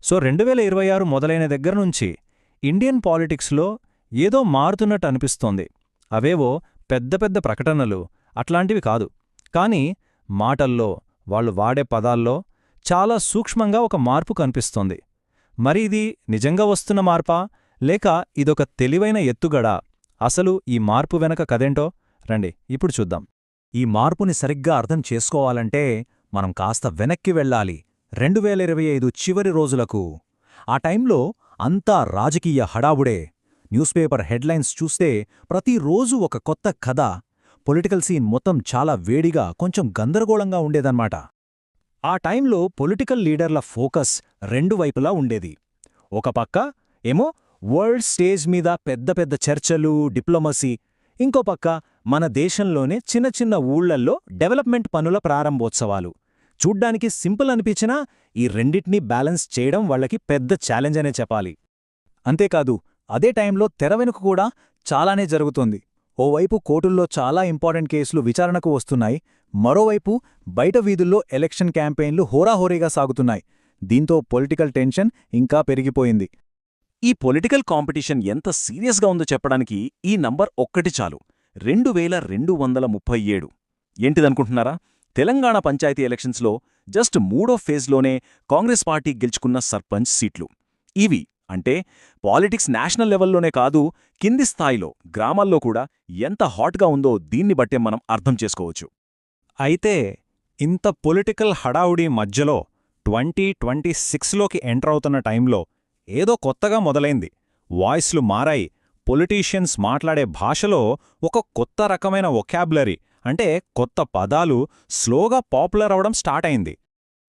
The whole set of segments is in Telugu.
సో 2026 మొదలైన దగ్గరనుంచి ఇండియన్ పాలిటిక్స్లో ఏదో మారుతున్నట్టు అనిపిస్తోంది. అవేవో పెద్ద పెద్ద ప్రకటనలు అట్లాంటివి కాదు, కానీ మాటల్లో, వాళ్ళు వాడే పదాల్లో చాలా సూక్ష్మంగా ఒక మార్పు కనిపిస్తోంది. మరి ఇది నిజంగా వస్తున్న మార్పా, లేక ఇదొక తెలివైన ఎత్తుగడా? అసలు ఈ మార్పు వెనక కదేంటో రండి ఇప్పుడు చూద్దాం. ఈ మార్పుని సరిగ్గా అర్థం చేసుకోవాలంటే మనం కాస్త వెనక్కి వెళ్ళాలి 2025 చివరి రోజులకు. ఆ టైంలో అంతా రాజకీయ హడావుడే. న్యూస్ పేపర్ హెడ్లైన్స్ చూస్తే ప్రతిరోజు ఒక కొత్త కథ. పొలిటికల్ సీన్ మొత్తం చాలా వేడిగా, కొంచెం గందరగోళంగా ఉండేదన్నమాట. ఆ టైంలో పొలిటికల్ లీడర్ల ఫోకస్ రెండు వైపులా ఉండేది. ఒక పక్క ఏమో వరల్డ్ స్టేజ్ మీద పెద్ద పెద్ద చర్చలు, డిప్లొమసీ. ఇంకో పక్క మన దేశంలోనే చిన్న చిన్న ఊళ్లల్లో డెవలప్మెంట్ పనుల ప్రారంభోత్సవాలు. చూడ్డానికి సింపుల్ అనిపించినా ఈ రెండిటినీ బ్యాలెన్స్ చేయడం వాళ్లకి పెద్ద ఛాలెంజ్ అనే చెప్పాలి. అంతేకాదు, అదే టైంలో తెరవెనుక కూడా చాలానే జరుగుతోంది. ఓవైపు కోర్టుల్లో చాలా ఇంపార్టెంట్ కేసులు విచారణకు వస్తున్నాయి, మరోవైపు బయట వీధుల్లో ఎలక్షన్ క్యాంపెయిన్లు హోరాహోరీగా సాగుతున్నాయి. దీంతో పొలిటికల్ టెన్షన్ ఇంకా పెరిగిపోయింది. ఈ పొలిటికల్ కాంపిటీషన్ ఎంత సీరియస్గా ఉందో చెప్పడానికి ఈ నంబర్ ఒక్కటి చాలు, 2237. ఏంటిదనుకుంటున్నారా? తెలంగాణ పంచాయతీ ఎలక్షన్స్లో జస్ట్ మూడో ఫేజ్లోనే కాంగ్రెస్ పార్టీ గెలుచుకున్న సర్పంచ్ సీట్లు ఇవి. అంటే పాలిటిక్స్ నేషనల్ లెవెల్లోనే కాదు, కింది స్థాయిలో గ్రామాల్లో కూడా ఎంత హాట్గా ఉందో దీన్ని బట్టే మనం అర్థం చేసుకోవచ్చు. అయితే ఇంత పొలిటికల్ హడావుడి మధ్యలో 2026లోకి ఎంటర్ అవుతున్న టైంలో ఏదో కొత్తగా మొదలైంది. వాయిస్లు మారాయి. పొలిటీషియన్స్ మాట్లాడే భాషలో ఒక కొత్త రకమైన వొకాబులరీ, అంటే కొత్త పదాలు స్లోగా పాపులర్ అవడం స్టార్ట్ అయింది.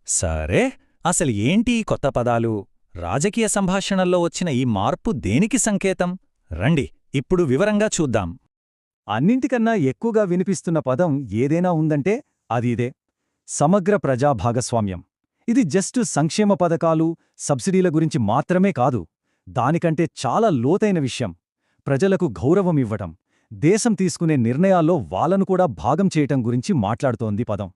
సరే, అసలు ఏంటి ఈ కొత్త పదాలు? రాజకీయ సంభాషణల్లో వచ్చిన ఈ మార్పు దేనికి సంకేతం? రండి ఇప్పుడు వివరంగా చూద్దాం. అన్నింటికన్నా ఎక్కువగా వినిపిస్తున్న పదం ఏదైనా ఉందంటే అది ఇదే: సమగ్ర ప్రజా భాగస్వామ్యం. ఇది జస్ట్ సంక్షేమ పథకాలు, సబ్సిడీల గురించి మాత్రమే కాదు. దానికంటే చాలా లోతైన విషయం. ప్రజలకు గౌరవం ఇవ్వటం, దేశం తీసుకునే నిర్ణయాల్లో వాళ్ళను కూడా భాగం చేయటం గురించి మాట్లాడుతోంది పదం.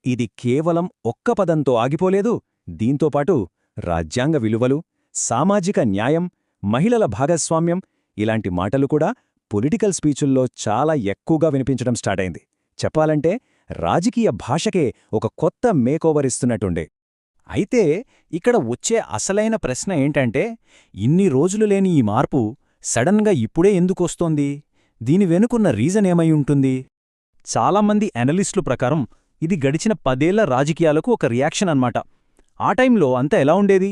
ఇది కేవలం ఒక్క పదంతో ఆగిపోలేదు. దీంతోపాటు రాజ్యాంగ విలువలు, సామాజిక న్యాయం, మహిళల భాగస్వామ్యం ఇలాంటి మాటలు కూడా పొలిటికల్ స్పీచుల్లో చాలా ఎక్కువగా వినిపించడం స్టార్ట్ అయింది. చెప్పాలంటే రాజకీయ భాషకే ఒక కొత్త మేకోవర్ ఇస్తున్నట్టుండే. అయితే ఇక్కడ వచ్చే అసలైన ప్రశ్న ఏంటంటే, ఇన్ని రోజులు లేని ఈ మార్పు సడన్గా ఇప్పుడే ఎందుకొస్తోంది? దీని వెనుకున్న రీజన్ ఏమై ఉంటుంది? చాలామంది అనలిస్టుల ప్రకారం ఇది గడిచిన 10 ఏళ్ల రాజకీయాలకు ఒక రియాక్షన్ అన్నమాట. ఆ టైంలో అంతా ఎలా ఉండేది?